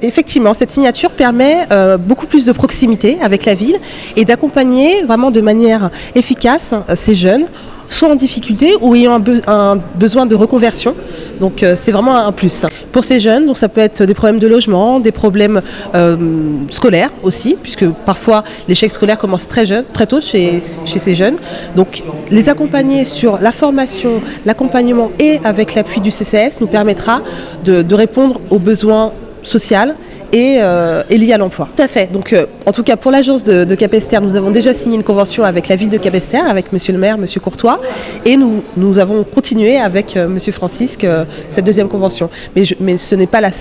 Effectivement, cette signature permet beaucoup plus de proximité avec la ville et d'accompagner vraiment de manière efficace ces jeunes, soit en difficulté ou ayant un besoin de reconversion. Donc c'est vraiment un plus. Pour ces jeunes, donc ça peut être des problèmes de logement, des problèmes scolaires aussi, puisque parfois l'échec scolaire commence très tôt chez ces jeunes. Donc les accompagner sur la formation, l'accompagnement et avec l'appui du CCAS nous permettra de répondre aux besoins sociaux et lié à l'emploi. Tout à fait. Donc, en tout cas, pour l'agence de Capesterre, nous avons déjà signé une convention avec la ville de Capesterre, avec monsieur le maire, monsieur Courtois, et nous avons continué avec monsieur Francisque cette deuxième convention. Mais ce n'est pas les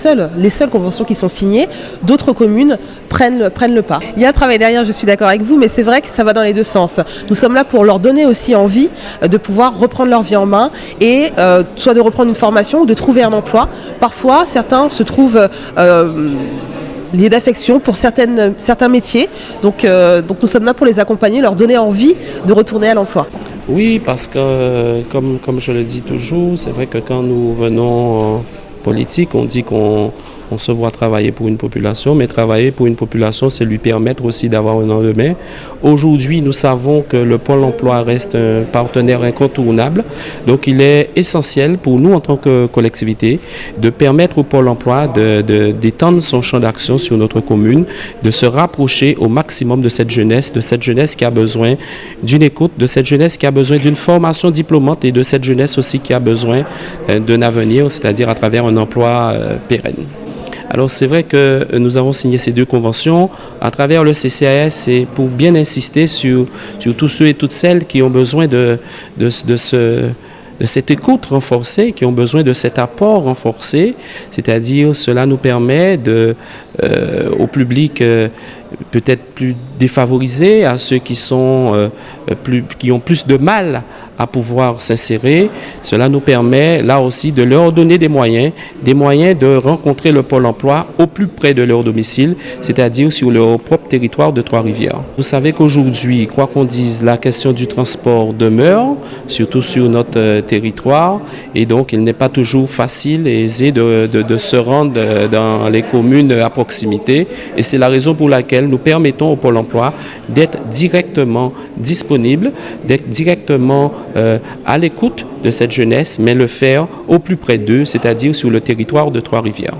seules conventions qui sont signées. D'autres communes prennent le pas. Il y a un travail derrière, je suis d'accord avec vous, mais c'est vrai que ça va dans les deux sens. Nous sommes là pour leur donner aussi envie de pouvoir reprendre leur vie en main et soit de reprendre une formation ou de trouver un emploi. Parfois, certains se trouvent liés d'affection pour certains métiers. Donc nous sommes là pour les accompagner, leur donner envie de retourner à l'emploi. Oui, parce que comme je le dis toujours, c'est vrai que quand nous venons en politique, on dit qu'on se voit travailler pour une population, mais travailler pour une population, c'est lui permettre aussi d'avoir un lendemain. Aujourd'hui, nous savons que le Pôle emploi reste un partenaire incontournable. Donc, il est essentiel pour nous, en tant que collectivité, de permettre au Pôle emploi d'étendre son champ d'action sur notre commune, de se rapprocher au maximum de cette jeunesse qui a besoin d'une écoute, de cette jeunesse qui a besoin d'une formation diplômante et de cette jeunesse aussi qui a besoin d'un avenir, c'est-à-dire à travers un emploi pérenne. Alors c'est vrai que nous avons signé ces deux conventions à travers le CCAS, c'est pour bien insister sur tous ceux et toutes celles qui ont besoin de cette écoute renforcée, qui ont besoin de cet apport renforcé, c'est-à-dire cela nous permet au public peut-être plus défavorisé, à ceux qui ont plus de mal à pouvoir s'insérer. Cela nous permet là aussi de leur donner des moyens de rencontrer le Pôle emploi au plus près de leur domicile, c'est-à-dire sur leur propre territoire de Trois-Rivières. Vous savez qu'aujourd'hui, quoi qu'on dise, la question du transport demeure, surtout sur notre territoire, et donc il n'est pas toujours facile et aisé de se rendre dans les communes à proximité, et c'est la raison pour laquelle nous permettons au Pôle emploi d'être directement disponible, d'être directement à l'écoute de cette jeunesse, mais le faire au plus près d'eux, c'est-à-dire sur le territoire de Trois-Rivières.